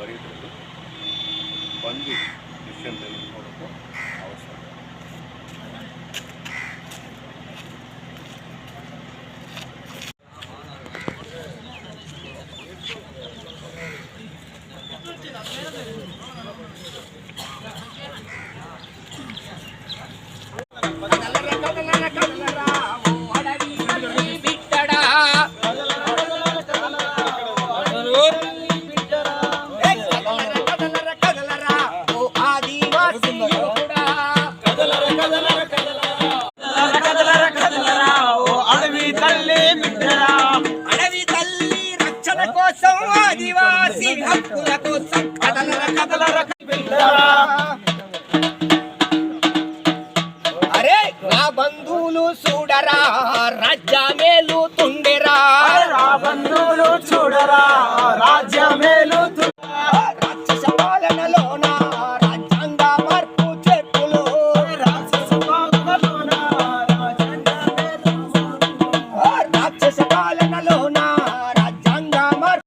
పరిధులు బంద్ విషయం తెలుసుకోవడం అవసరం. అడవి తల్లి రక్షణ కోసం ఆదివాసి హక్కుల కోసం కదలర కదలర